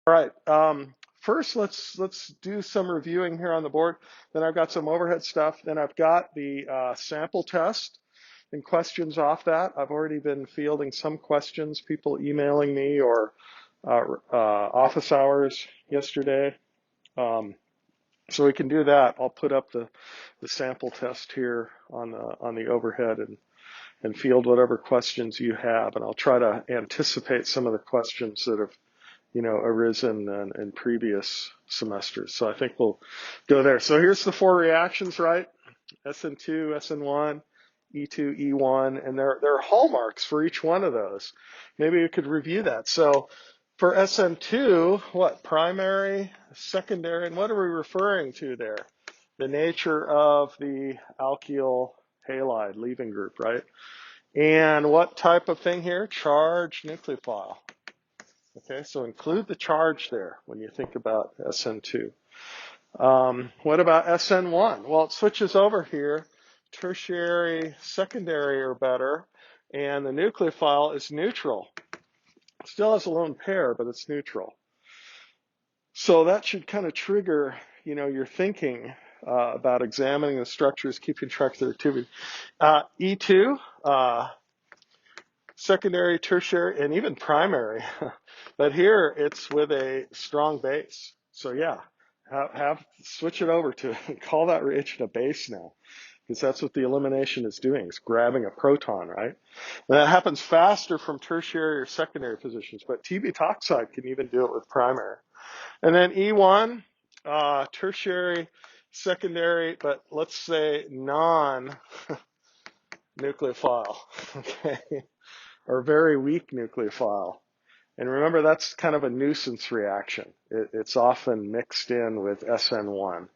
All right. First, let's do some reviewing here on the board. Then I've got some overhead stuff. Then I've got the sample test and questions off that. I've already been fielding some questions, people emailing me or office hours yesterday. So we can do that. I'll put up the sample test here on the overhead and field whatever questions you have. And I'll try to anticipate some of the questions that have arisen in previous semesters. So I think we'll go there. So here's the 4 reactions, right? SN2, SN1, E2, E1, and there are hallmarks for each one of those. Maybe we could review that. So for SN2, what? Primary, secondary, and what are we referring to there? The nature of the alkyl halide leaving group, right? And what type of thing here? Charged nucleophile. Okay, so include the charge there when you think about SN2. What about SN1? Well, it switches over here. Tertiary, secondary are better, and the nucleophile is neutral. It still has a lone pair, but it's neutral. So that should kind of trigger, your thinking about examining the structures, keeping track of their activity. E2, secondary, tertiary, and even primary. But here it's with a strong base. So yeah, switch it over to call that reagent a base now, because that's what the elimination is doing. It's grabbing a proton, right? And that happens faster from tertiary or secondary positions, but T-butoxide can even do it with primary. And then E1, tertiary, secondary, but let's say non-nucleophile, okay? Or very weak nucleophile. And remember, that's kind of a nuisance reaction. It's often mixed in with SN1.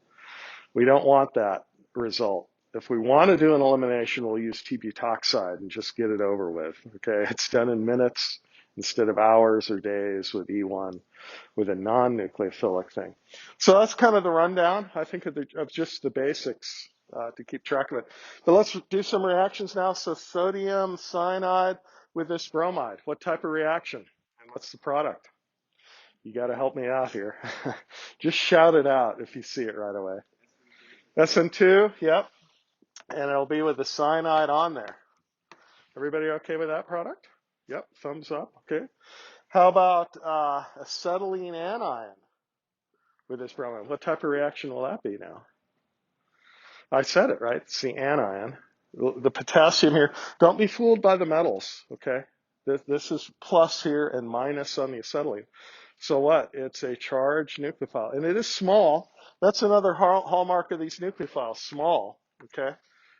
We don't want that result. If we want to do an elimination, we'll use T-butoxide and just get it over with. Okay, it's done in minutes instead of hours or days with E1 with a non-nucleophilic thing. So that's kind of the rundown, I think, of just the basics to keep track of it. But let's do some reactions now. So sodium cyanide with this bromide. What type of reaction? And what's the product? You got to help me out here. Just shout it out if you see it right away. SN2, yep. And it'll be with the cyanide on there. Everybody okay with that product? Yep, thumbs up, okay. How about acetylene anion with this bromide? What type of reaction will that be now? I said it, right? It's the anion. The potassium here. Don't be fooled by the metals, okay? This is plus here and minus on the acetylene. So what? It's a charged nucleophile. And it is small. That's another hallmark of these nucleophiles, small, okay?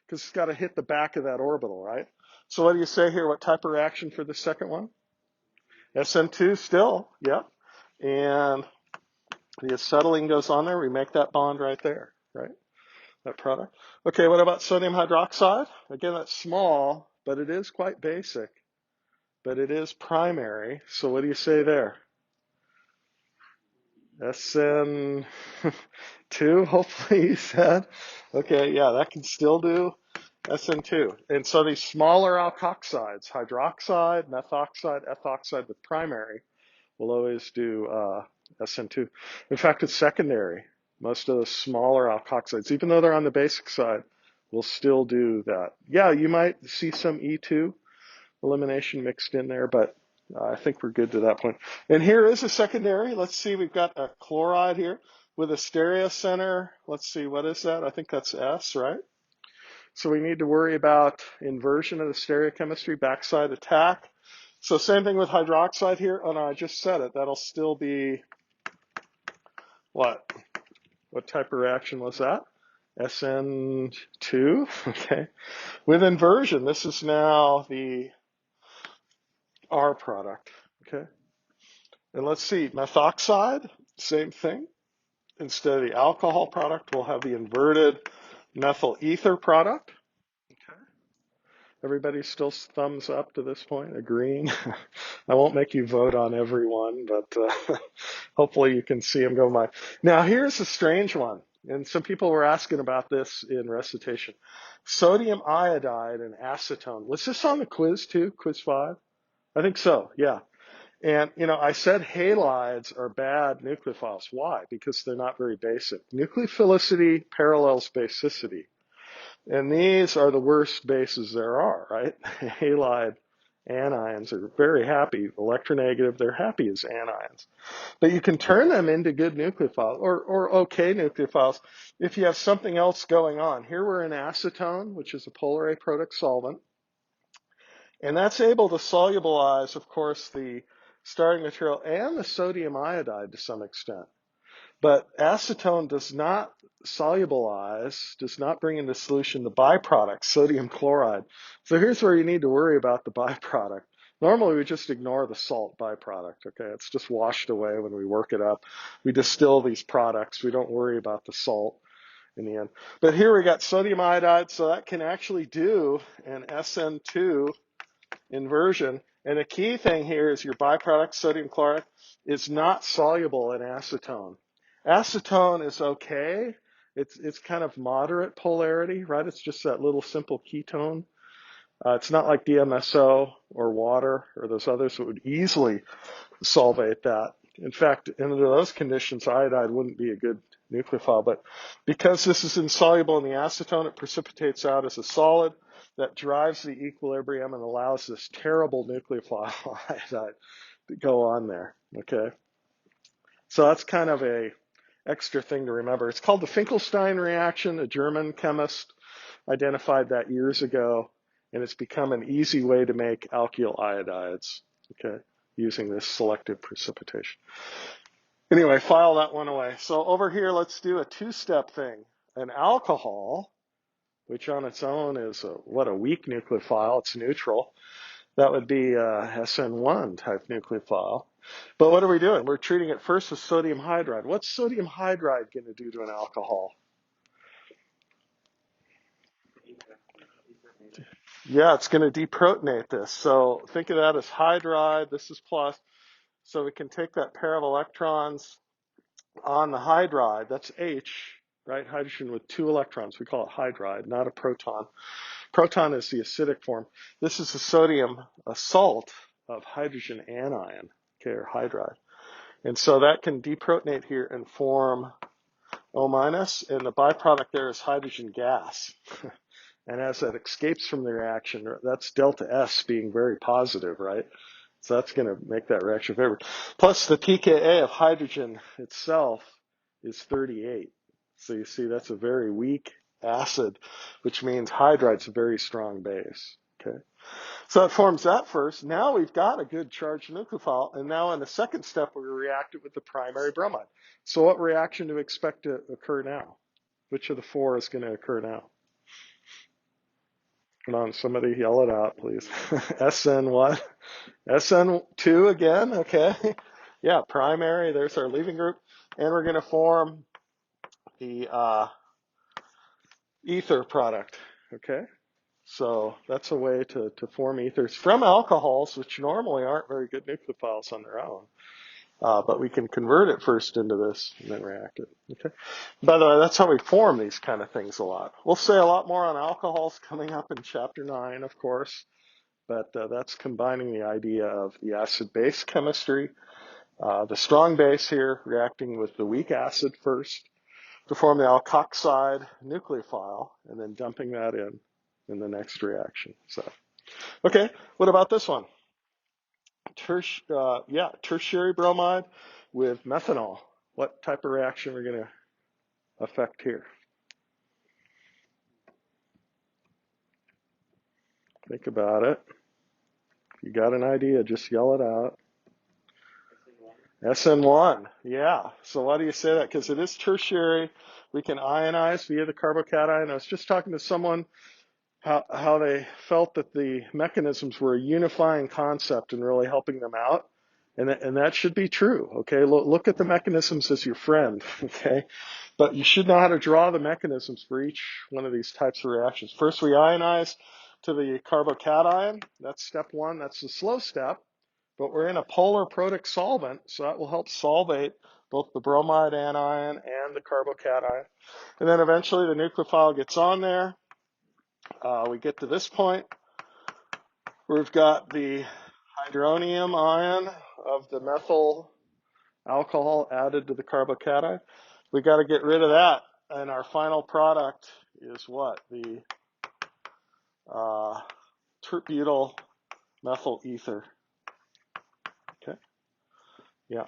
Because it's got to hit the back of that orbital, right? So what do you say here? What type of reaction for the second one? SN2 still, yep. And the acetylene goes on there. We make that bond right there, right? That product. Okay, what about sodium hydroxide? Again, that's small, but it is quite basic. But it is primary. So what do you say there? SN2, hopefully you said. Okay, yeah, that can still do SN2. And so these smaller alkoxides, hydroxide, methoxide, ethoxide with primary, will always do SN2. In fact, it's secondary. Most of the smaller alkoxides, even though they're on the basic side, will still do that. Yeah, you might see some E2 elimination mixed in there, but I think we're good to that point. And here is a secondary. Let's see, we've got a chloride here with a stereocenter. Let's see, what is that? I think that's S, right? So we need to worry about inversion of the stereochemistry, backside attack. So same thing with hydroxide here. Oh no, I just said it. That'll still be what? What type of reaction was that? SN2, okay. With inversion, this is now the R product, okay. And let's see, methoxide, same thing. Instead of the alcohol product, we'll have the inverted methyl ether product. Okay. Everybody still thumbs up to this point, agreeing? I won't make you vote on every one, but hopefully you can see them go by. Now here's a strange one, and some people were asking about this in recitation. Sodium iodide and acetone. Was this on the quiz too, quiz 5? I think so, yeah. And, I said halides are bad nucleophiles. Why? Because they're not very basic. Nucleophilicity parallels basicity. And these are the worst bases there are, right? Halide anions are very happy, electronegative, they're happy as anions. But you can turn them into good nucleophiles or okay nucleophiles if you have something else going on. Here we're in acetone, which is a polar aprotic solvent. And that's able to solubilize, of course, the starting material and the sodium iodide to some extent. But acetone does not solubilize, does not bring into solution the byproduct, sodium chloride. So here's where you need to worry about the byproduct. Normally we just ignore the salt byproduct, okay? It's just washed away when we work it up. We distill these products. We don't worry about the salt in the end. But here we got sodium iodide, so that can actually do an SN2 inversion. And the key thing here is your byproduct, sodium chloride, is not soluble in acetone. Acetone is okay. It's kind of moderate polarity, right? It's just that little simple ketone. It's not like DMSO or water or those others that would easily solvate that. In fact, under those conditions, iodide wouldn't be a good nucleophile. But because this is insoluble in the acetone, it precipitates out as a solid that drives the equilibrium and allows this terrible nucleophile iodide to go on there, okay? So that's kind of a extra thing to remember. It's called the Finkelstein reaction. A German chemist identified that years ago, and it's become an easy way to make alkyl iodides, okay, using this selective precipitation. Anyway, file that one away. So over here, let's do a two-step thing. An alcohol, which on its own is a weak nucleophile. It's neutral. That would be a SN1 type nucleophile. But what are we doing? We're treating it first with sodium hydride. What's sodium hydride going to do to an alcohol? Yeah, it's going to deprotonate this. So think of that as hydride. This is plus. So we can take that pair of electrons on the hydride. That's H, right? Hydrogen with 2 electrons. We call it hydride, not a proton. Proton is the acidic form. This is a sodium, a salt of hydrogen anion, okay, or hydride. And so that can deprotonate here and form O minus, and the byproduct there is hydrogen gas. And as that escapes from the reaction, that's delta S being very positive, right? So that's going to make that reaction favorable. Plus the pKa of hydrogen itself is 38. So you see that's a very weak acid, which means hydride's a very strong base, okay? So it forms that first. Now we've got a good charged nucleophile, and now in the second step we react it with the primary bromide. So what reaction do we expect to occur now? Which of the 4 is going to occur now? Come on, somebody yell it out, please. SN what? SN2 again, okay. Yeah, primary, there's our leaving group. And we're going to form the ether product, okay? So that's a way to form ethers from alcohols, which normally aren't very good nucleophiles on their own. But we can convert it first into this and then react it. Okay. By the way, that's how we form these kind of things a lot. We'll say a lot more on alcohols coming up in Chapter 9, of course. But that's combining the idea of the acid-base chemistry, the strong base here reacting with the weak acid first to form the alkoxide nucleophile, and then dumping that in the next reaction. So, okay, what about this one? Tertiary bromide with methanol. What type of reaction are we going to affect here? Think about it. If you got an idea, just yell it out. SN1, yeah. So why do you say that? Because it is tertiary. We can ionize via the carbocation. I was just talking to someone how they felt that the mechanisms were a unifying concept and really helping them out. And that should be true, okay? Look at the mechanisms as your friend, okay? But you should know how to draw the mechanisms for each one of these types of reactions. First, we ionize to the carbocation. That's step 1. That's the slow step. But we're in a polar protic solvent, so that will help solvate both the bromide anion and the carbocation. And then eventually the nucleophile gets on there. We get to this point. We've got the hydronium ion of the methyl alcohol added to the carbocation. We got to get rid of that. And our final product is what? The tert-butyl methyl ether. Okay. Yeah.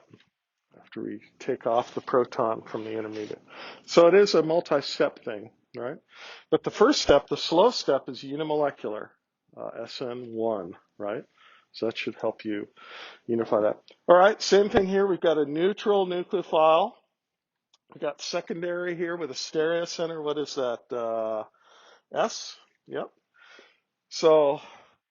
After we take off the proton from the intermediate. So it is a multi-step thing, right? But the first step, the slow step, is unimolecular, SN1, right? So that should help you unify that. All right, same thing here. We've got a neutral nucleophile. We've got secondary here with a stereocenter. What is that? S? Yep. So,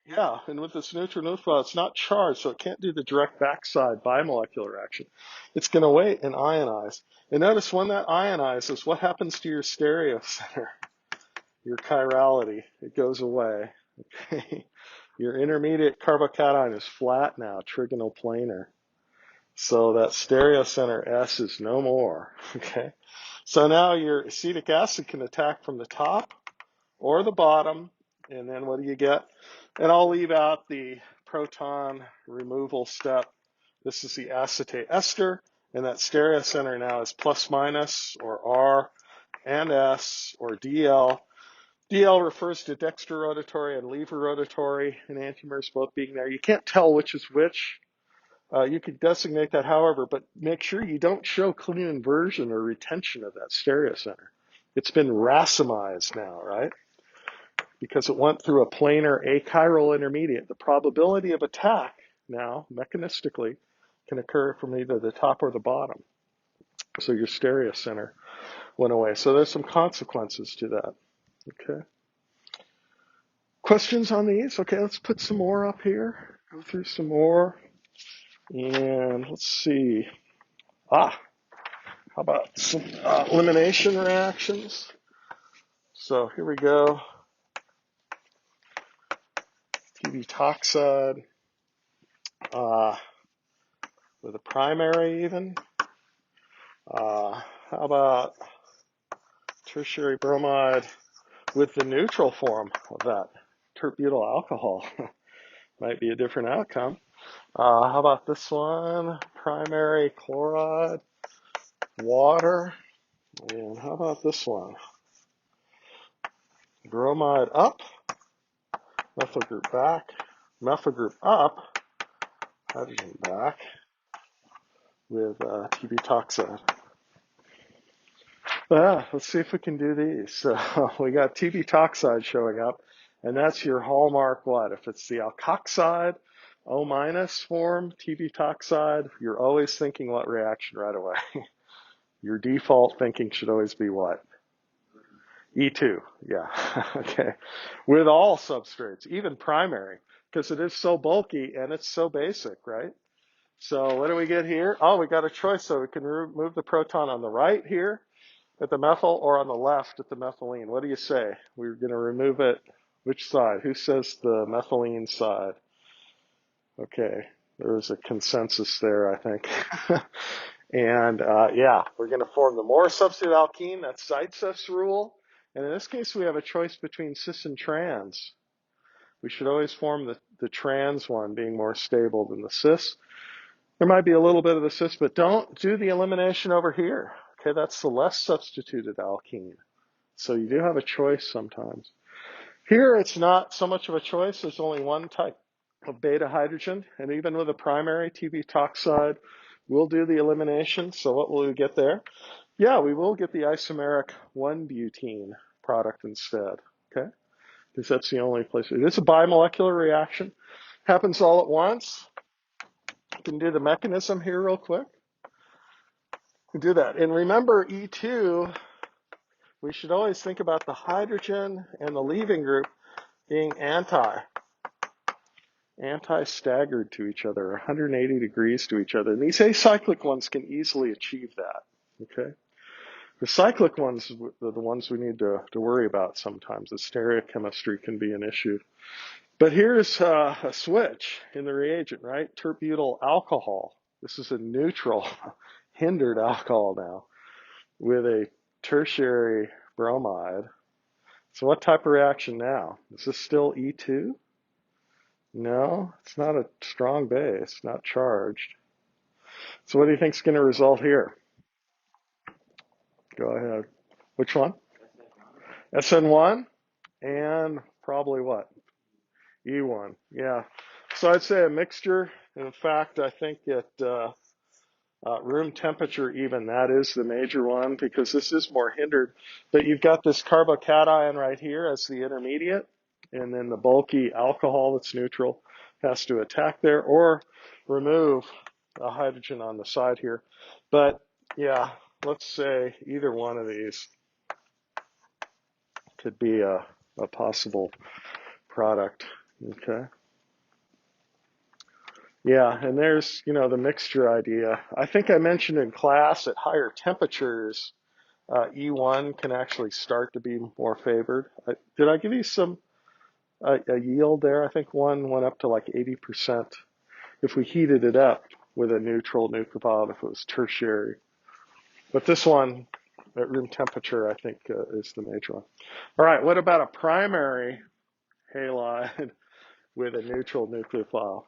yeah, and with this neutral nucleophile, it's not charged, so it can't do the direct backside bimolecular action. It's going to wait and ionize. And notice when that ionizes, what happens to your stereocenter? Your chirality, it goes away. Okay. Your intermediate carbocation is flat now, trigonoplanar. So that stereocenter S is no more. Okay. So now your acetic acid can attack from the top or the bottom. And then what do you get? And I'll leave out the proton removal step. This is the acetate ester. And that stereocenter now is plus minus or R and S or DL. DL refers to dextrorotatory and levorotatory enantiomers both being there. You can't tell which is which. You could designate that however, but make sure you don't show clean inversion or retention of that stereocenter. It's been racemized now, right? Because it went through a planar achiral intermediate. The probability of attack now, mechanistically, can occur from either the top or the bottom. So your stereocenter went away. So there's some consequences to that. Okay. Questions on these? Okay, let's put some more up here. Go through some more. And let's see. How about some elimination reactions? So here we go. Hydroxide with a primary even. How about tertiary bromide with the neutral form of that tert-butyl alcohol? Might be a different outcome. How about this one? Primary chloride, water. And how about this one? Bromide up, methyl group back, methyl group up, hydrogen back with TB-toxide. Let's see if we can do these. So we got TB-toxide showing up, and that's your hallmark what? If it's the alkoxide, O- form, TB-toxide, you're always thinking what reaction right away? Your default thinking should always be what? E2, yeah, okay. With all substrates, even primary, because it is so bulky and it's so basic, right? So what do we get here? Oh, we got a choice, so we can remove the proton on the right here at the methyl or on the left at the methylene. What do you say? We're going to remove it. Which side? Who says the methylene side? Okay, there was a consensus there, I think. And yeah, we're going to form the more substitute alkene. That's Zaitsev's rule. And in this case, we have a choice between cis and trans. We should always form the trans one, being more stable than the cis. There might be a little bit of the cis, but don't do the elimination over here. Okay, that's the less substituted alkene. So you do have a choice sometimes. Here, it's not so much of a choice. There's only one type of beta hydrogen. And even with a primary TB-toxide, we'll do the elimination. So what will we get there? Yeah, we will get the isomeric 1-butene product instead, okay? Because that's the only place. It's a bimolecular reaction. Happens all at once. You can do the mechanism here real quick. You do that. And remember, E2, we should always think about the hydrogen and the leaving group being anti-staggered to each other, 180 degrees to each other. And these acyclic ones can easily achieve that, okay? The cyclic ones are the ones we need to worry about sometimes. The stereochemistry can be an issue. But here's a switch in the reagent, right? Tert-butyl alcohol. This is a neutral, hindered alcohol now with a tertiary bromide. So what type of reaction now? Is this still E2? No, it's not a strong base, not charged. So what do you think is going to result here? Go ahead. Which one? SN1 and probably what? E1. Yeah. So I'd say a mixture. In fact, I think at room temperature even, that is the major one because this is more hindered. But you've got this carbocation right here as the intermediate, and then the bulky alcohol that's neutral has to attack there or remove a hydrogen on the side here. But yeah, let's say either one of these could be a possible product. Okay. Yeah, and there's, the mixture idea. I think I mentioned in class at higher temperatures, E1 can actually start to be more favored. Did I give you some a yield there? I think one went up to like 80% if we heated it up with a neutral nucleophile if it was tertiary. But this one at room temperature, I think, is the major one. All right, what about a primary halide with a neutral nucleophile?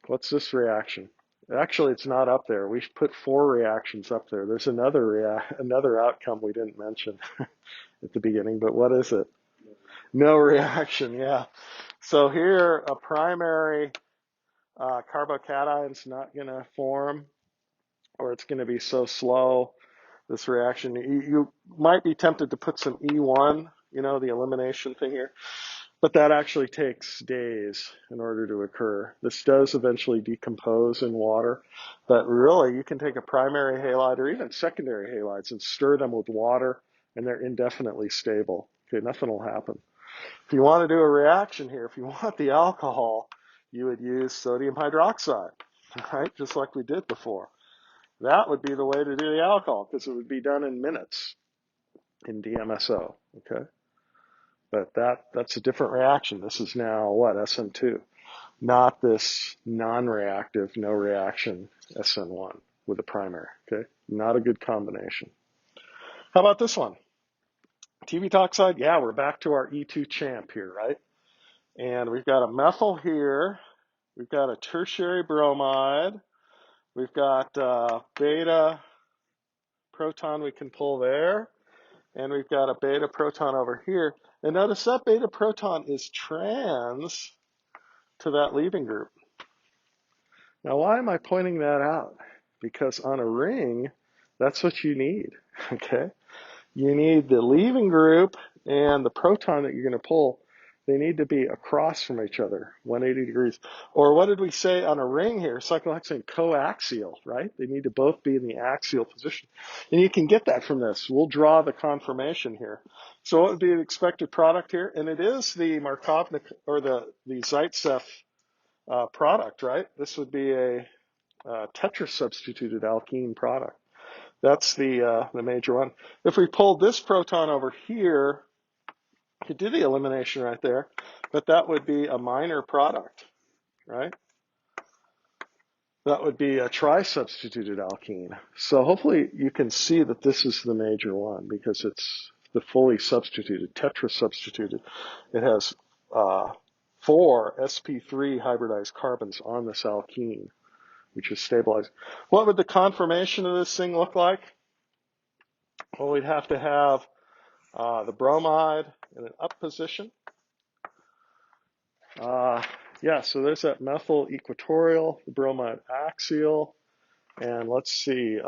What's this reaction? Actually, it's not up there. We put 4 reactions up there. There's another outcome we didn't mention at the beginning, but what is it? No reaction, yeah. So here, a primary carbocation's not going to form, or it's going to be so slow, this reaction. You might be tempted to put some E1, the elimination thing here. But that actually takes days in order to occur. This does eventually decompose in water, but really you can take a primary halide or even secondary halides and stir them with water and they're indefinitely stable. Okay, nothing will happen. If you want to do a reaction here, if you want the alcohol, you would use sodium hydroxide, right? Just like we did before. That would be the way to do the alcohol because it would be done in minutes in DMSO, okay? But that's a different reaction. This is now what, SN2, not this non-reactive, no reaction SN1 with a primary, okay? Not a good combination. How about this one? TV oxide, yeah, we're back to our E2 champ here, right? And we've got a methyl here. We've got a tertiary bromide. We've got beta proton we can pull there. And we've got a beta proton over here. And notice that beta proton is trans to that leaving group. Now, why am I pointing that out? Because on a ring, that's what you need, okay? You need the leaving group and the proton that you're going to pull. They need to be across from each other, 180 degrees. Or what did we say on a ring here? Cyclohexane coaxial, right? They need to both be in the axial position. And you can get that from this. We'll draw the conformation here. So what would be the expected product here? And it is the Markovnik, or the Zaitsev product, right? This would be a tetrasubstituted alkene product. That's the major one. If we pulled this proton over here, you could do the elimination right there, but that would be a minor product, right? That would be a trisubstituted alkene. So hopefully you can see that this is the major one because it's the fully substituted, tetrasubstituted. It has 4 sp3 hybridized carbons on this alkene, which is stabilized. What would the conformation of this thing look like? Well, we'd have to have the bromide in an up position. Yeah, so there's that methyl equatorial, the bromide axial, and let's see,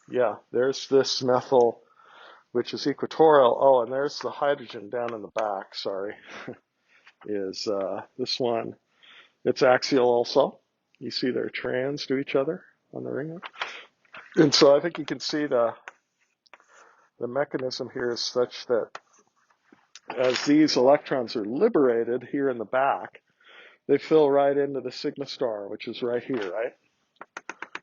yeah, there's this methyl, which is equatorial. Oh, and there's the hydrogen down in the back, sorry, is this one. It's axial also. You see they're trans to each other on the ring. And so I think you can see the mechanism here is such that as these electrons are liberated here in the back, they fill right into the sigma star, which is right here, right?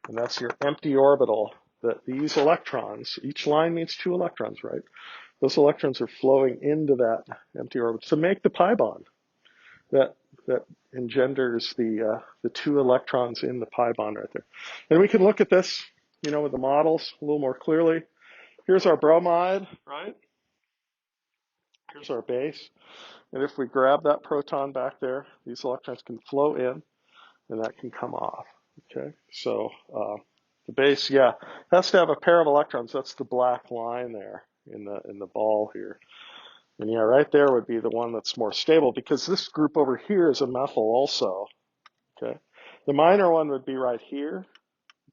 And that's your empty orbital that these electrons, each line needs 2 electrons, right? Those electrons are flowing into that empty orbital to make the pi bond that engenders the 2 electrons in the pi bond right there. And we can look at this, with the models a little more clearly. Here's our bromide, right? Here's our base. And if we grab that proton back there, these electrons can flow in, and that can come off. Okay, so the base, yeah, has to have a pair of electrons. That's the black line there in the ball here. And yeah, right there would be the one that's more stable, because this group over here is a methyl also. Okay, the minor one would be right here.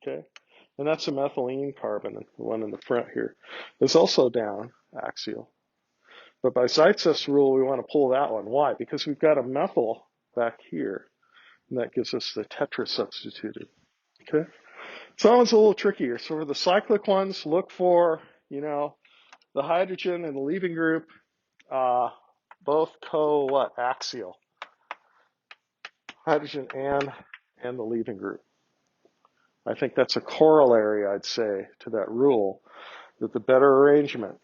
Okay, and that's a methylene carbon, the one in the front here. It's also down axial. But by Zaitsev's rule, we want to pull that one. Why? Because we've got a methyl back here, and that gives us the tetra substituted. Okay, so that one's a little trickier. So for the cyclic ones, look for, the hydrogen and the leaving group, both axial. Hydrogen and the leaving group. I think that's a corollary, I'd say, to that rule, that the better arrangement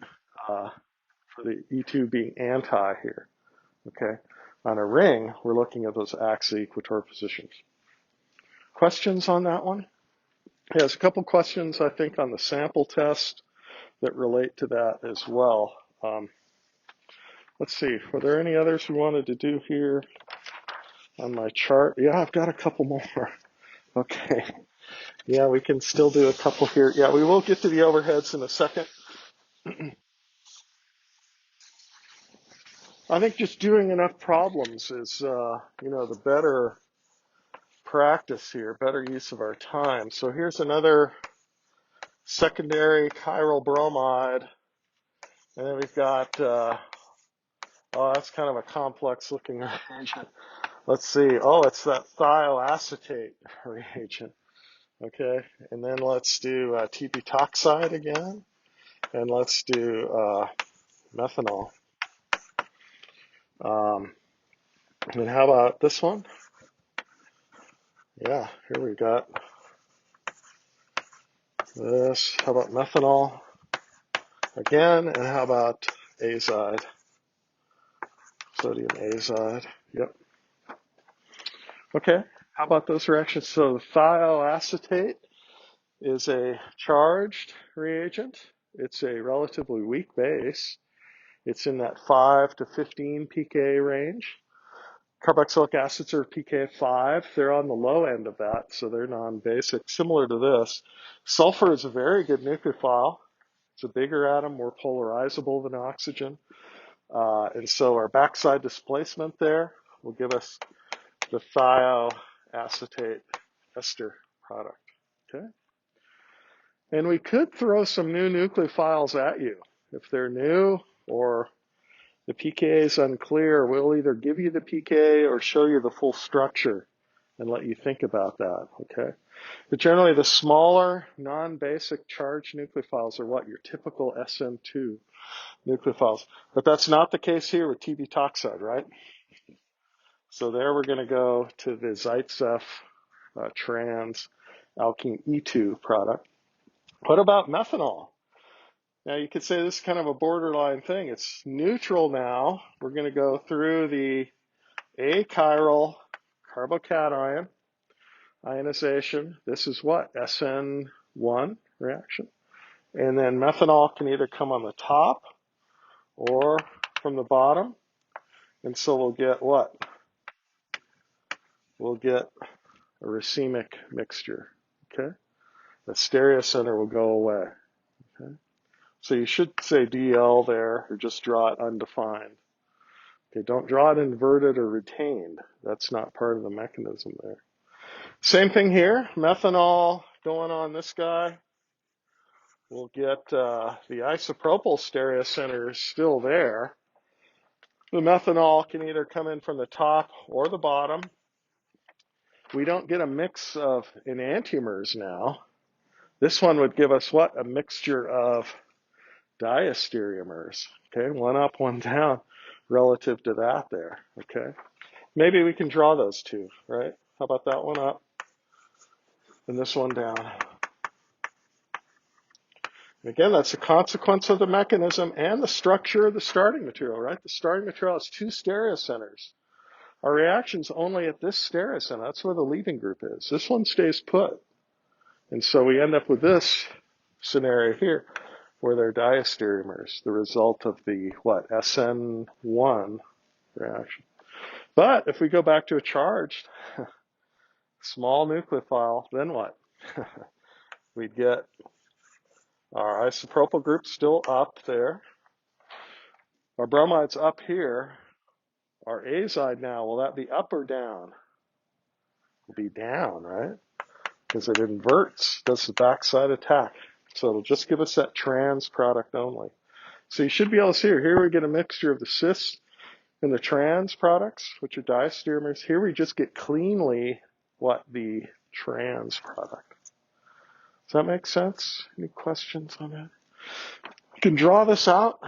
for the E2 being anti here. Okay, on a ring, we're looking at those axial equatorial positions. Questions on that one? Yeah, there's a couple questions, I think, on the sample test that relate to that as well. Let's see, were there any others we wanted to do here on my chart? Yeah, I've got a couple more. Okay. Yeah, we can still do a couple here. Yeah, we will get to the overheads in a second. I think just doing enough problems is, the better practice here, better use of our time. So here's another secondary chiral bromide. And then we've got, that's kind of a complex looking reagent. Let's see. Oh, it's that thioacetate reagent. Okay. And then let's do TB-toxide again. And let's do methanol. And how about this one? Yeah, here we got this. How about methanol again? And how about azide? Sodium azide. Yep. Okay. How about those reactions? So the thioacetate is a charged reagent. It's a relatively weak base. It's in that 5 to 15 pK range. Carboxylic acids are pK of 5. They're on the low end of that, so they're non-basic, similar to this. Sulfur is a very good nucleophile. It's a bigger atom, more polarizable than oxygen. And so our backside displacement there will give us the thioacetate ester product. Okay? And we could throw some new nucleophiles at you. If they're new or the pK is unclear, we'll either give you the pK or show you the full structure and let you think about that, okay? But generally, the smaller, non-basic charged nucleophiles are what? Your typical SM2 nucleophiles. But that's not the case here with TB-toxide, right? So there we're going to go to the Zaitsev trans alkene E2 product. What about methanol? Now, you could say this is kind of a borderline thing. It's neutral now. We're going to go through the achiral carbocation ionization. This is what? SN1 reaction. And then methanol can either come on the top or from the bottom. And so we'll get what? We'll get a racemic mixture. Okay? The stereocenter will go away. Okay? So you should say DL there, or just draw it undefined. Okay, don't draw it inverted or retained. That's not part of the mechanism there. Same thing here, methanol going on this guy. We'll get the isopropyl stereocenter is still there. The methanol can either come in from the top or the bottom. We don't get a mix of enantiomers now. This one would give us what? A mixture of diastereomers, okay? One up, one down relative to that there, okay? Maybe we can draw those two, right? How about that one up and this one down? And again, that's a consequence of the mechanism and the structure of the starting material, right? The starting material has two stereocenters. Our reaction's only at this stereocenter. That's where the leaving group is. This one stays put. And so we end up with this scenario here. where they're diastereomers, the result of the, what, SN1 reaction. But if we go back to a charged small nucleophile, then what? We'd get our isopropyl group still up there. Our bromide's up here. Our azide now, will that be up or down? It'll be down, right? Because it inverts, does the backside attack. So it'll just give us that trans product only. So you should be able to see here we get a mixture of the cis and the trans products, which are diastereomers. Here we just get cleanly what, the trans product. Does that make sense? Any questions on that? You can draw this out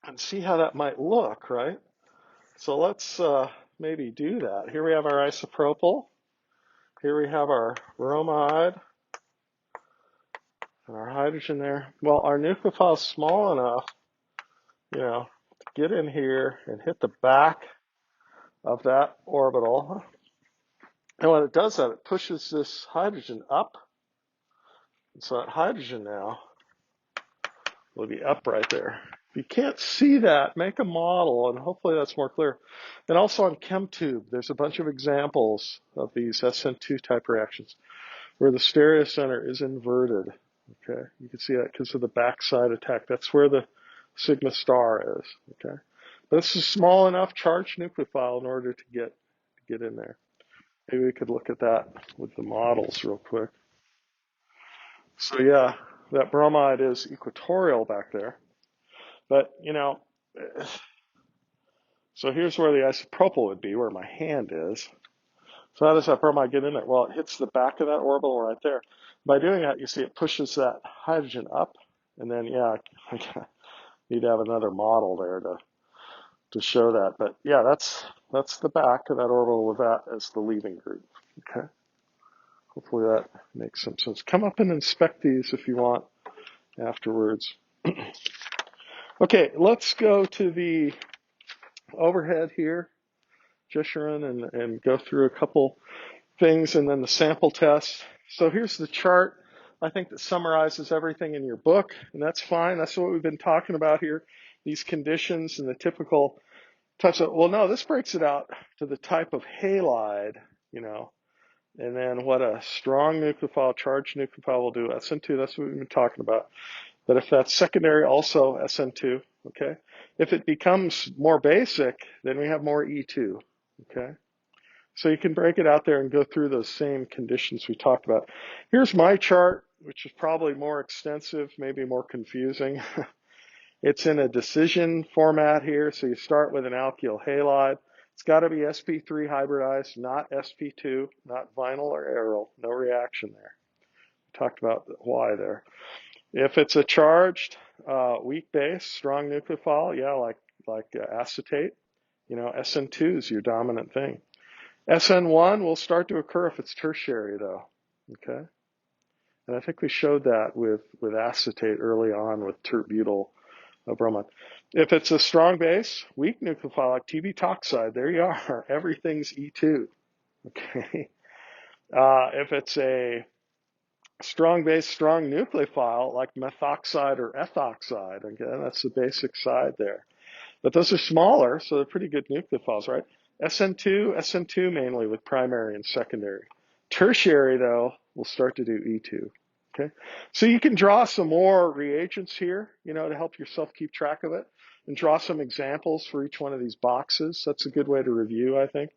and see how that might look, right? So let's maybe do that. Here we have our isopropyl. Here we have our bromide and our hydrogen there. Well, our nucleophile is small enough, to get in here and hit the back of that orbital. And when it does that, it pushes this hydrogen up. And so that hydrogen now will be up right there. If you can't see that, make a model, and hopefully that's more clear. And also on ChemTube, there's a bunch of examples of these SN2 type reactions where the stereocenter is inverted. Okay, you can see that because of the backside attack. That's where the sigma star is. Okay, but this is small enough charged nucleophile in order to get in there. Maybe we could look at that with the models real quick. So yeah, that bromide is equatorial back there. But, so here's where the isopropyl would be, where my hand is. So how does that bromide get in there? Well, it hits the back of that orbital right there. By doing that, you see it pushes that hydrogen up. And then, yeah, I need to have another model there to show that. But yeah, that's the back of that orbital with that as the leaving group. Okay. Hopefully that makes some sense. Come up and inspect these if you want afterwards. Okay, let's go to the overhead here, Jeshurun, and go through a couple things and then the sample test. So here's the chart, I think, that summarizes everything in your book, and that's fine. That's what we've been talking about here, these conditions and the typical types of, well, no, this breaks it out to the type of halide, and then what a strong nucleophile, charged nucleophile will do, SN2, that's what we've been talking about. But if that's secondary, also SN2, okay? If it becomes more basic, then we have more E2, okay? So you can break it out there and go through those same conditions we talked about. Here's my chart, which is probably more extensive, maybe more confusing. It's in a decision format here, so you start with an alkyl halide. It's got to be sp3 hybridized, not sp2, not vinyl or aryl, no reaction there. We talked about why there. If it's a charged, weak base, strong nucleophile, yeah, like acetate, SN2 is your dominant thing. SN1 will start to occur if it's tertiary, though, okay? And I think we showed that with acetate early on with tert-butyl bromide. If it's a strong base, weak nucleophile, like TB-toxide, there you are. Everything's E2, okay? If it's a strong base, strong nucleophile, like methoxide or ethoxide. Again, that's the basic side there. But those are smaller, so they're pretty good nucleophiles, right? SN2 mainly with primary and secondary. Tertiary, though, will start to do E2. Okay, so you can draw some more reagents here, to help yourself keep track of it, and draw some examples for each one of these boxes. That's a good way to review, I think.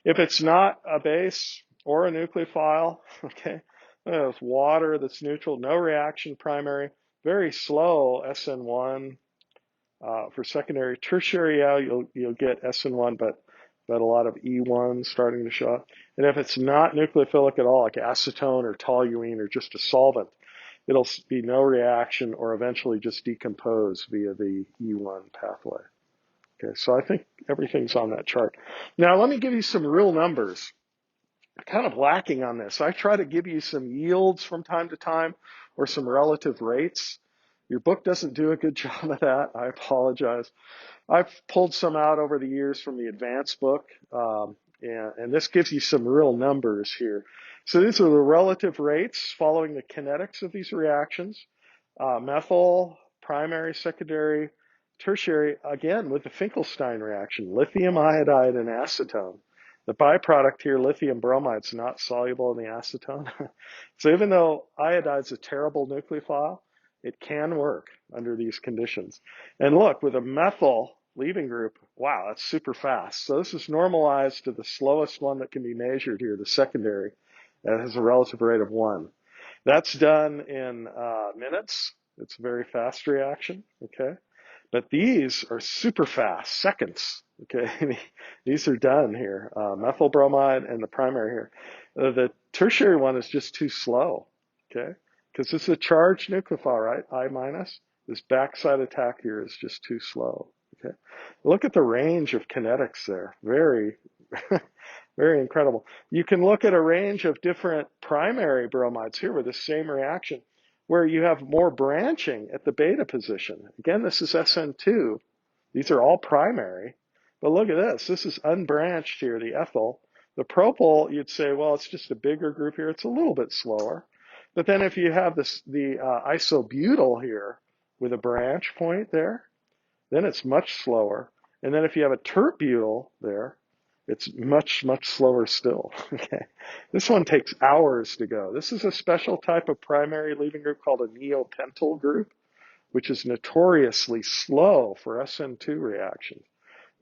If it's not a base or a nucleophile, okay, with water that's neutral, no reaction, primary, very slow SN1 for secondary. Tertiary, yeah, you'll get SN1, but a lot of E1 starting to show up. And if it's not nucleophilic at all, like acetone or toluene or just a solvent, it'll be no reaction or eventually just decompose via the E1 pathway. Okay, so I think everything's on that chart. Now let me give you some real numbers. Kind of lacking on this. I try to give you some yields from time to time or some relative rates. Your book doesn't do a good job of that. I apologize. I've pulled some out over the years from the advanced book, and this gives you some real numbers here. So these are the relative rates following the kinetics of these reactions. Methyl, primary, secondary, tertiary, again with the Finkelstein reaction, lithium iodide and acetone. The byproduct here, lithium bromide, is not soluble in the acetone. So even though iodide's a terrible nucleophile, it can work under these conditions. And look, with a methyl leaving group, wow, that's super fast. So this is normalized to the slowest one that can be measured here, the secondary, that has a relative rate of 1. That's done in minutes. It's a very fast reaction, okay? But these are super fast, seconds, okay? These are done here. Methyl bromide and the primary here. The tertiary one is just too slow, okay? Because this is a charged nucleophile, right? I minus. This backside attack here is just too slow, okay? Look at the range of kinetics there. Very, very incredible. You can look at a range of different primary bromides here with the same reaction where you have more branching at the beta position. Again, this is SN2. These are all primary. But look at this. This is unbranched here, the ethyl. The propyl, you'd say, well, it's just a bigger group here. It's a little bit slower. But then if you have the isobutyl here with a branch point there, then it's much slower. And then if you have a tert-butyl there, it's much, much slower still. Okay. This one takes hours to go. This is a special type of primary leaving group called a neopentyl group, which is notoriously slow for SN2 reactions.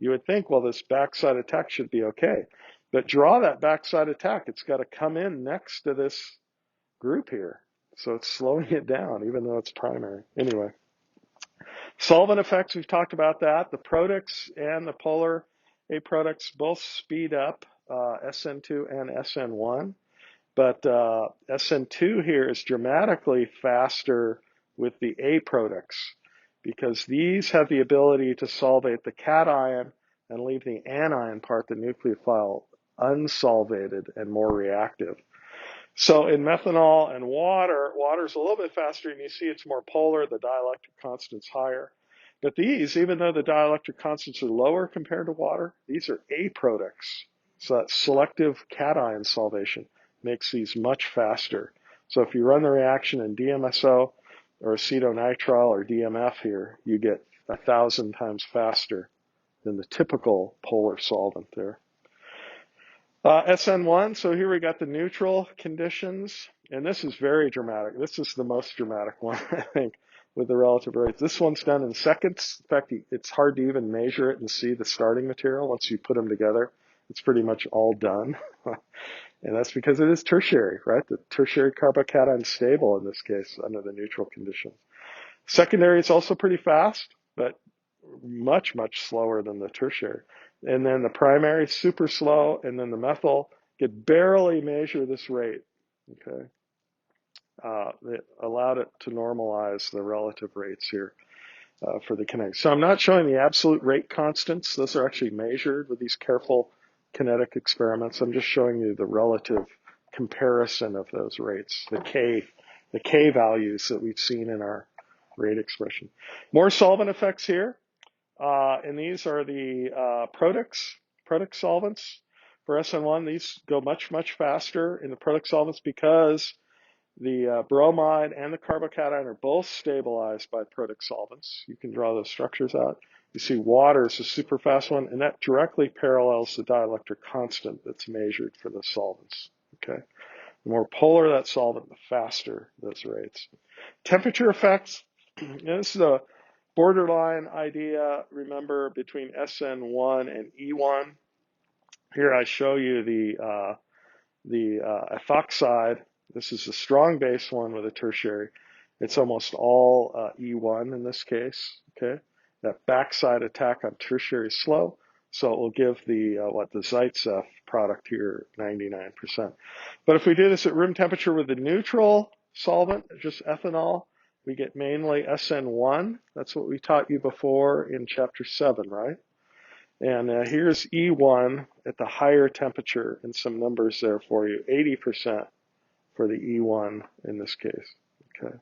You would think, well, this backside attack should be okay. But draw that backside attack. It's got to come in next to this group here. So it's slowing it down, even though it's primary. Anyway. Solvent effects, we've talked about that. The products and the polar A products both speed up SN2 and SN1, but SN2 here is dramatically faster with the A products because these have the ability to solvate the cation and leave the anion part, the nucleophile, unsolvated and more reactive. So in methanol and water's a little bit faster, and you see it's more polar, the dielectric constant's higher. But these, even though the dielectric constants are lower compared to water, these are A products. So that selective cation solvation makes these much faster. So if you run the reaction in DMSO or acetonitrile or DMF here, you get 1,000 times faster than the typical polar solvent there. SN1, so here we got the neutral conditions, and this is very dramatic. This is the most dramatic one, I think, with the relative rates. This one's done in seconds. In fact, it's hard to even measure it and see the starting material. Once you put them together, it's pretty much all done. And that's because it is tertiary, right? The tertiary carbocation is stable in this case under the neutral conditions. Secondary is also pretty fast, but much, much slower than the tertiary. And then the primary, super slow, and then the methyl could barely measure this rate, okay? It allowed it to normalize the relative rates here for the kinetics. So I'm not showing the absolute rate constants. Those are actually measured with these careful kinetic experiments. I'm just showing you the relative comparison of those rates, the K values that we've seen in our rate expression. More solvent effects here. And these are the product solvents for SN1. These go much, much faster in the product solvents because the bromide and the carbocation are both stabilized by product solvents. You can draw those structures out. You see water is a super fast one, and that directly parallels the dielectric constant that's measured for the solvents. Okay, the more polar that solvent, the faster those rates. Temperature effects. This is a borderline idea, remember, between SN1 and E1. Here I show you the ethoxide. This is a strong base one with a tertiary. It's almost all E1 in this case, okay? That backside attack on tertiary is slow, so it will give the Zaitsev product here 99%. But if we do this at room temperature with the neutral solvent, just ethanol, we get mainly SN1. That's what we taught you before in chapter 7, right? And here's E1 at the higher temperature, and some numbers there for you. 80% for the E1 in this case. Okay,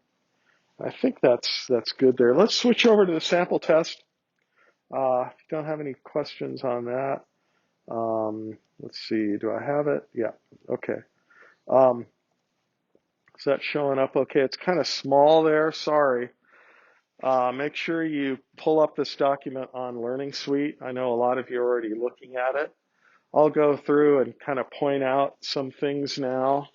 I think that's good there. Let's switch over to the sample test. If you don't have any questions on that, let's see. Do I have it? Yeah. Okay. Is that showing up okay? It's kind of small there, sorry. Make sure you pull up this document on Learning Suite. I know a lot of you are already looking at it. I'll go through and kind of point out some things now.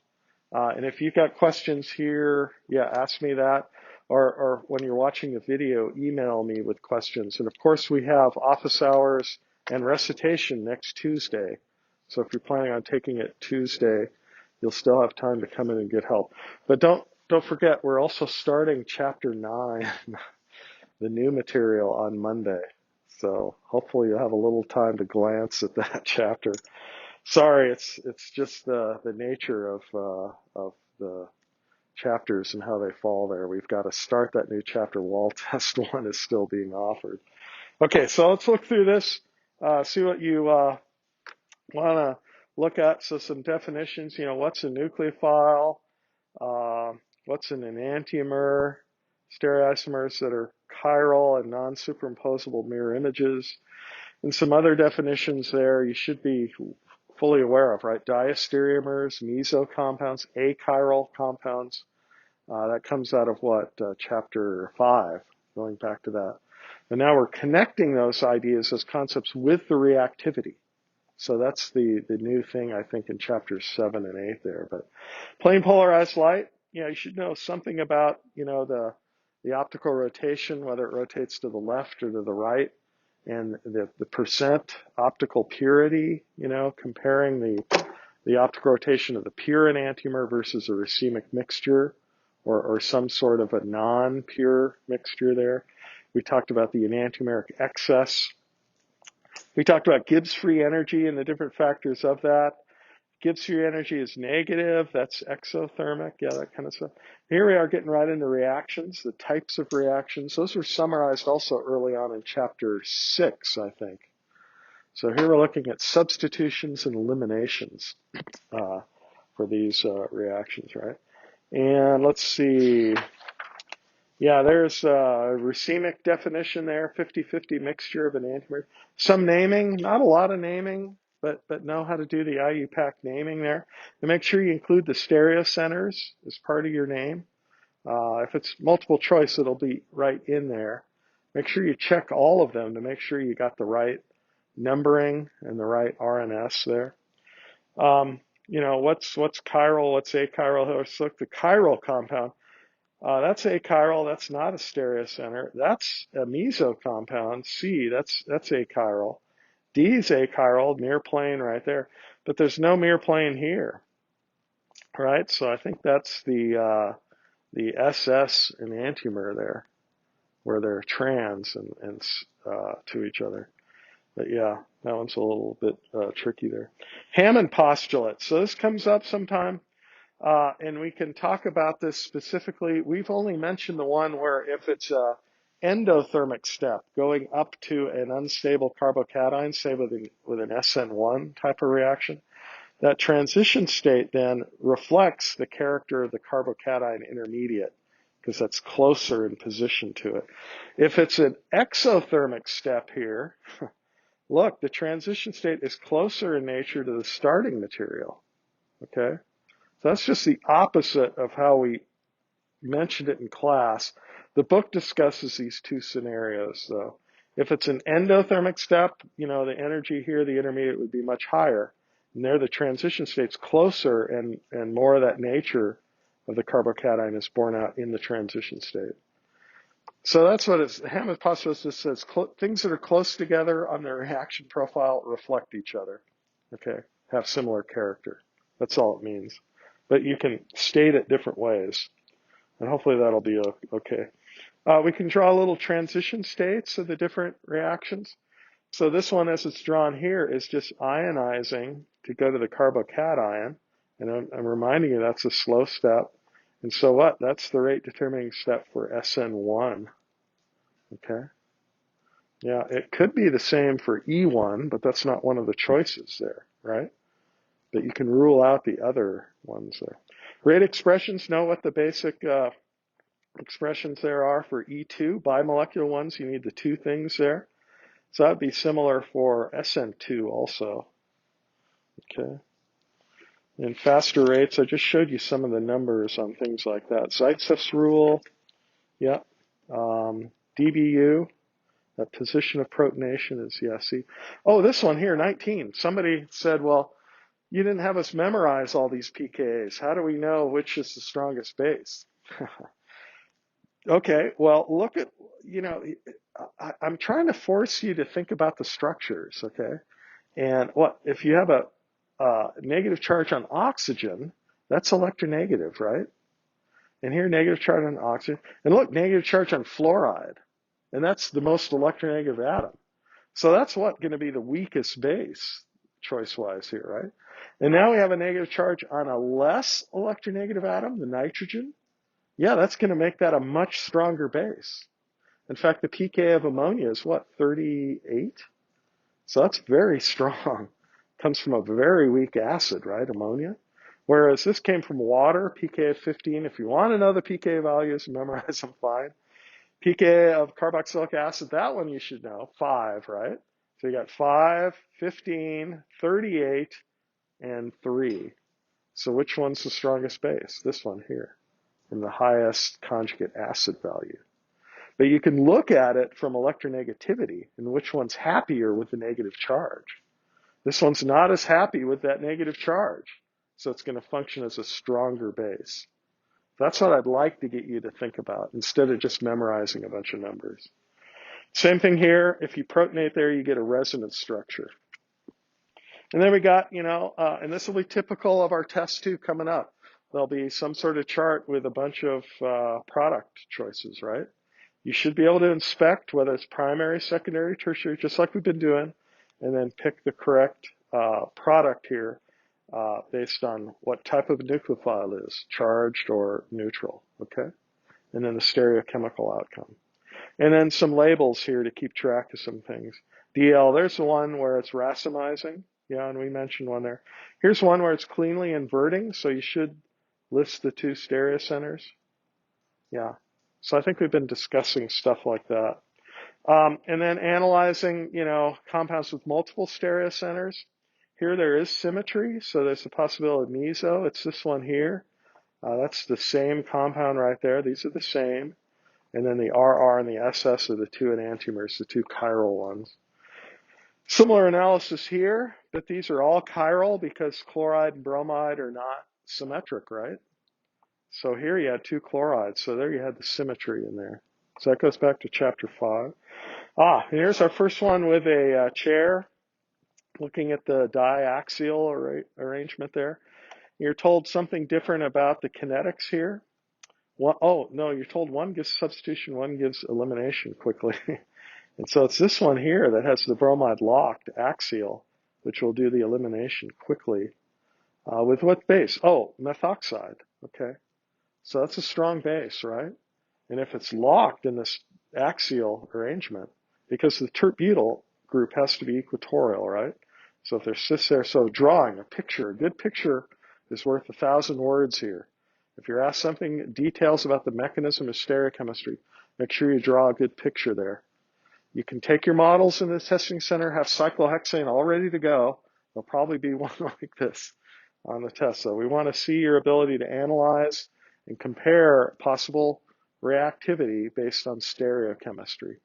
And if you've got questions here, yeah, ask me that. Or when you're watching the video, email me with questions. And of course, we have office hours and recitation next Tuesday. So if you're planning on taking it Tuesday, you'll still have time to come in and get help. But don't forget, we're also starting Chapter 9, the new material, on Monday. So hopefully you'll have a little time to glance at that chapter. Sorry, it's just the nature of the chapters and how they fall there. We've got to start that new chapter while test 1 is still being offered. Okay, so let's look through this, see what you want to look at. So some definitions, what's a nucleophile, what's an enantiomer, stereoisomers that are chiral and non-superimposable mirror images, and some other definitions there you should be fully aware of, right? Diastereomers, meso compounds, achiral compounds. That comes out of what? Chapter 5, going back to that. And now we're connecting those ideas, those concepts, with the reactivity. So that's the new thing, I think, in chapters 7 and 8 there. But plane polarized light, you should know something about, the optical rotation, whether it rotates to the left or to the right, and the percent optical purity, comparing the optical rotation of the pure enantiomer versus a racemic mixture, or some sort of a non-pure mixture there. We talked about the enantiomeric excess. We talked about Gibbs free energy and the different factors of that. Gibbs free energy is negative. That's exothermic. Yeah, that kind of stuff. Here we are getting right into reactions, the types of reactions. Those were summarized also early on in chapter 6, I think. So here we're looking at substitutions and eliminations for these reactions, right? And let's see. Yeah, there's a racemic definition there, 50-50 mixture of enantiomer. Some naming, not a lot of naming, but know how to do the IUPAC naming there. And make sure you include the stereocenters as part of your name. If it's multiple choice, it'll be right in there. Make sure you check all of them to make sure you got the right numbering and the right RNS there. What's chiral, what's achiral? Let's look, the chiral compound. That's achiral. That's not a stereocenter. That's a meso compound. C, that's achiral. D is achiral, mirror plane right there. But there's no mirror plane here, right? So I think that's the SS enantiomer there, where they're trans and to each other. But yeah, that one's a little bit tricky there. Hammond postulate. So this comes up sometime. And we can talk about this specifically. We've only mentioned the one where if it's a endothermic step going up to an unstable carbocation, say with an SN1 type of reaction, that transition state then reflects the character of the carbocation intermediate because that's closer in position to it. If it's an exothermic step here, look, the transition state is closer in nature to the starting material, okay? So that's just the opposite of how we mentioned it in class. The book discusses these two scenarios, though. If it's an endothermic step, the energy here, the intermediate, would be much higher. And there, the transition state's closer, and more of that nature of the carbocation is borne out in the transition state. So that's what it's. Hammond postulate just says things that are close together on their reaction profile reflect each other. Okay, have similar character. That's all it means. But you can state it different ways, and hopefully that'll be okay. We can draw little transition states of the different reactions. So this one, as it's drawn here, is just ionizing to go to the carbocation, and I'm reminding you that's a slow step. And so what? That's the rate determining step for SN1. Okay? Yeah, it could be the same for E1, but that's not one of the choices there, right? But you can rule out the other ones there. Rate expressions, know what the basic expressions there are for E2. Bimolecular ones, you need the two things there. So that would be similar for SN2 also. Okay. And faster rates, I just showed you some of the numbers on things like that. Zaitsev's rule, yeah. DBU, that position of protonation is, yeah, see. Oh, this one here, 19. Somebody said, well, you didn't have us memorize all these pKa's. How do we know which is the strongest base? Okay, well, look at, I'm trying to force you to think about the structures, okay? And what if you have a negative charge on oxygen, that's electronegative, right? And here, negative charge on oxygen. And look, negative charge on fluoride. And that's the most electronegative atom. So that's what going to be the weakest base, choice-wise here, right? And now we have a negative charge on a less electronegative atom, the nitrogen. Yeah, that's going to make that a much stronger base. In fact, the pK of ammonia is what, 38? So that's very strong. Comes from a very weak acid, right, ammonia? Whereas this came from water, pK of 15. If you want to know the pK values, memorize them fine. pK of carboxylic acid, that one you should know, 5, right? So you got 5, 15, 38, and 3. So which one's the strongest base? This one here, from the highest conjugate acid value. But you can look at it from electronegativity and which one's happier with the negative charge. This one's not as happy with that negative charge, so it's going to function as a stronger base. That's what I'd like to get you to think about instead of just memorizing a bunch of numbers. Same thing here. If you protonate there, you get a resonance structure. And then we got, and this will be typical of our test too coming up. There'll be some sort of chart with a bunch of product choices, right? You should be able to inspect whether it's primary, secondary, tertiary, just like we've been doing, and then pick the correct product here based on what type of nucleophile is, charged or neutral, okay? And then the stereochemical outcome. And then some labels here to keep track of some things. DL, there's the one where it's racemizing, and we mentioned one there. Here's one where it's cleanly inverting, so you should list the two stereocenters. Yeah, so I think we've been discussing stuff like that. And then analyzing, compounds with multiple stereocenters. Here there is symmetry, so there's a possibility of meso. It's this one here. That's the same compound right there. These are the same. And then the RR and the SS are the two enantiomers, the two chiral ones. Similar analysis here, but these are all chiral because chloride and bromide are not symmetric, right? So here you had two chlorides, so there you had the symmetry in there. So that goes back to chapter 5. And here's our first one with a chair, looking at the diaxial arrangement there. You're told something different about the kinetics here. You're told one gives substitution, one gives elimination quickly. And so it's this one here that has the bromide locked axial, which will do the elimination quickly. With what base? Oh, methoxide. Okay. So that's a strong base, right? And if it's locked in this axial arrangement, because the tert-butyl group has to be equatorial, right? So if there's cis there, so drawing a picture, a good picture is worth 1,000 words here. If you're asked something, details about the mechanism of stereochemistry, make sure you draw a good picture there. You can take your models in the testing center, have cyclohexane all ready to go. There'll probably be one like this on the test. So we want to see your ability to analyze and compare possible reactivity based on stereochemistry.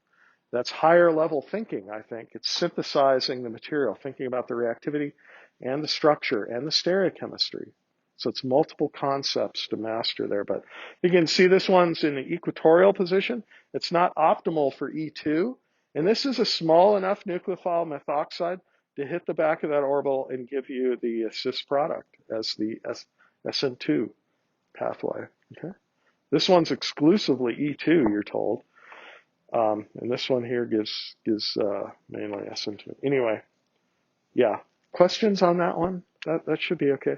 That's higher level thinking, I think. It's synthesizing the material, thinking about the reactivity and the structure and the stereochemistry. So it's multiple concepts to master there. But you can see this one's in the equatorial position. It's not optimal for E2. And this is a small enough nucleophile methoxide to hit the back of that orbital and give you the cis product as the SN2 pathway. Okay. This one's exclusively E2, you're told. And this one here gives mainly SN2. Anyway, yeah. Questions on that one? That should be okay.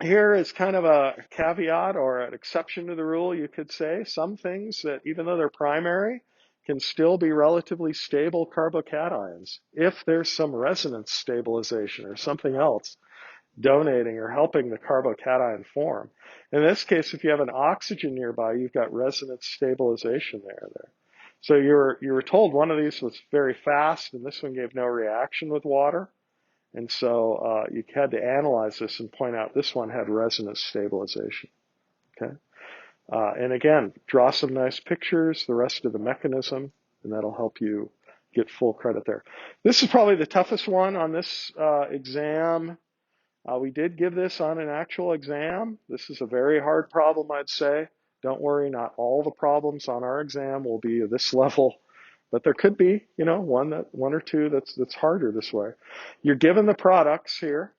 Here is kind of a caveat or an exception to the rule, you could say. Some things that, even though they're primary, can still be relatively stable carbocations if there's some resonance stabilization or something else donating or helping the carbocation form. In this case, if you have an oxygen nearby, you've got resonance stabilization there. So you were told one of these was very fast and this one gave no reaction with water. And so you had to analyze this and point out this one had resonance stabilization. Okay. And again, draw some nice pictures, the rest of the mechanism, and that'll help you get full credit there. This is probably the toughest one on this exam. We did give this on an actual exam. This is a very hard problem, I'd say. Don't worry, not all the problems on our exam will be of this level, but there could be, you know, one or two that's harder this way. You're given the products here,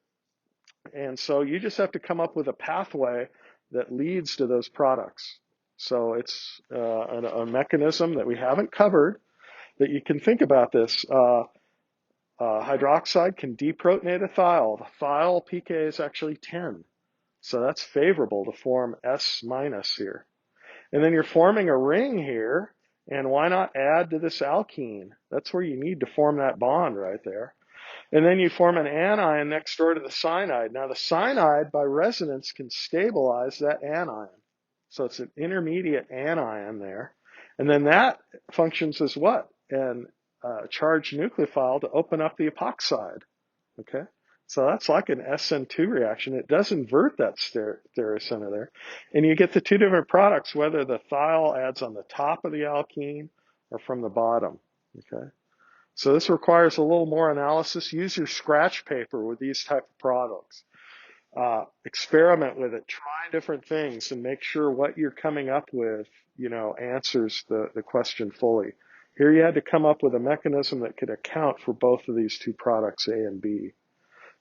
and so you just have to come up with a pathway that leads to those products. So it's a mechanism that we haven't covered that you can think about this. Hydroxide can deprotonate a thiol. The thiol pK is actually 10. So that's favorable to form S- here. And then you're forming a ring here, and why not add to this alkene? That's where you need to form that bond right there. And then you form an anion next door to the cyanide. Now the cyanide, by resonance, can stabilize that anion. So it's an intermediate anion there. And then that functions as what? An charged nucleophile to open up the epoxide. Okay? So that's like an SN2 reaction. It does invert that stereocenter there. And you get the two different products, whether the thiol adds on the top of the alkene or from the bottom. Okay? So this requires a little more analysis. Use your scratch paper with these type of products. Experiment with it. Try different things and make sure what you're coming up with, you know, answers the question fully. Here you had to come up with a mechanism that could account for both of these two products, A and B.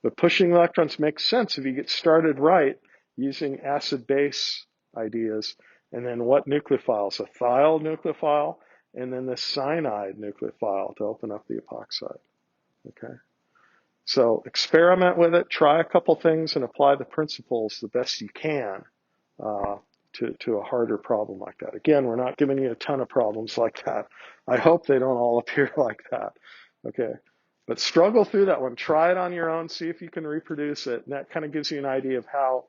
But pushing electrons makes sense if you get started right using acid-base ideas. And then what nucleophiles? A thiol nucleophile, and then the cyanide nucleophile to open up the epoxide. Okay? So experiment with it, try a couple things, and apply the principles the best you can to a harder problem like that. Again, we're not giving you a ton of problems like that. I hope they don't all appear like that. Okay? But struggle through that one. Try it on your own. See if you can reproduce it. And that kind of gives you an idea of how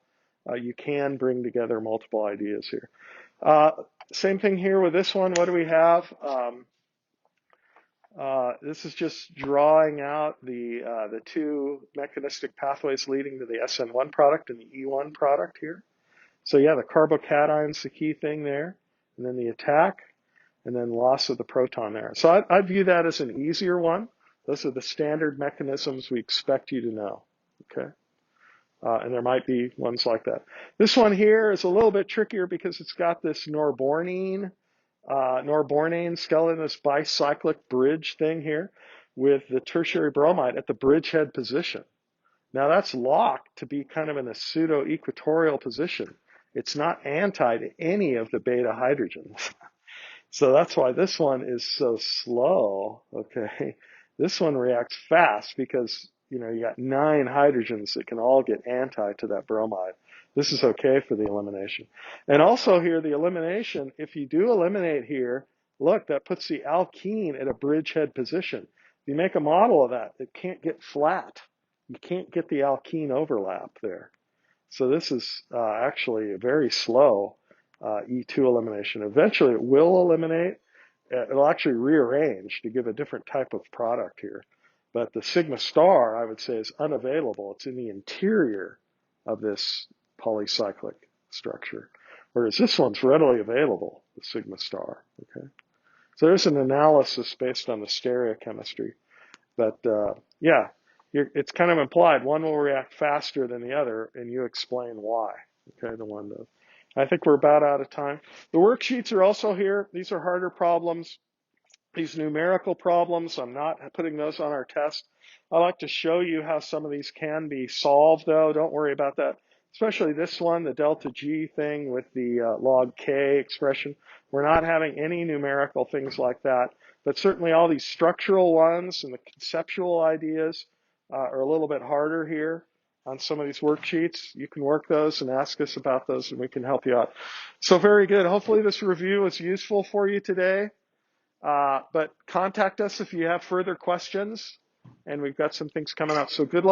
you can bring together multiple ideas here. Same thing here with this one. What do we have? This is just drawing out the two mechanistic pathways leading to the SN1 product and the E1 product here. So yeah, the carbocation's the key thing there. And then the attack, and then loss of the proton there. So I view that as an easier one. Those are the standard mechanisms we expect you to know, okay? And there might be ones like that. This one here is a little bit trickier because it's got this norbornene skeleton, this bicyclic bridge thing here with the tertiary bromide at the bridgehead position. Now that's locked to be kind of in a pseudo-equatorial position. It's not anti to any of the beta hydrogens. So that's why this one is so slow, okay? This one reacts fast because, you know, you got 9 hydrogens that can all get anti to that bromide. This is okay for the elimination. And also here, the elimination, if you do eliminate here, look, that puts the alkene at a bridgehead position. If you make a model of that, it can't get flat. You can't get the alkene overlap there. So this is actually a very slow E2 elimination. Eventually it will eliminate. It'll actually rearrange to give a different type of product here. But the sigma star, I would say, is unavailable. It's in the interior of this polycyclic structure. Whereas this one's readily available, the sigma star. Okay. So there's an analysis based on the stereochemistry. But yeah, it's kind of implied. One will react faster than the other, and you explain why. Okay, the one does. I think we're about out of time. The worksheets are also here. These are harder problems. These numerical problems, I'm not putting those on our test. I like to show you how some of these can be solved, though. Don't worry about that. Especially this one, the delta G thing with the log K expression. We're not having any numerical things like that. But certainly all these structural ones and the conceptual ideas are a little bit harder here on some of these worksheets. You can work those and ask us about those, and we can help you out. So very good. Hopefully this review was useful for you today. But contact us if you have further questions, and we've got some things coming up. So good luck.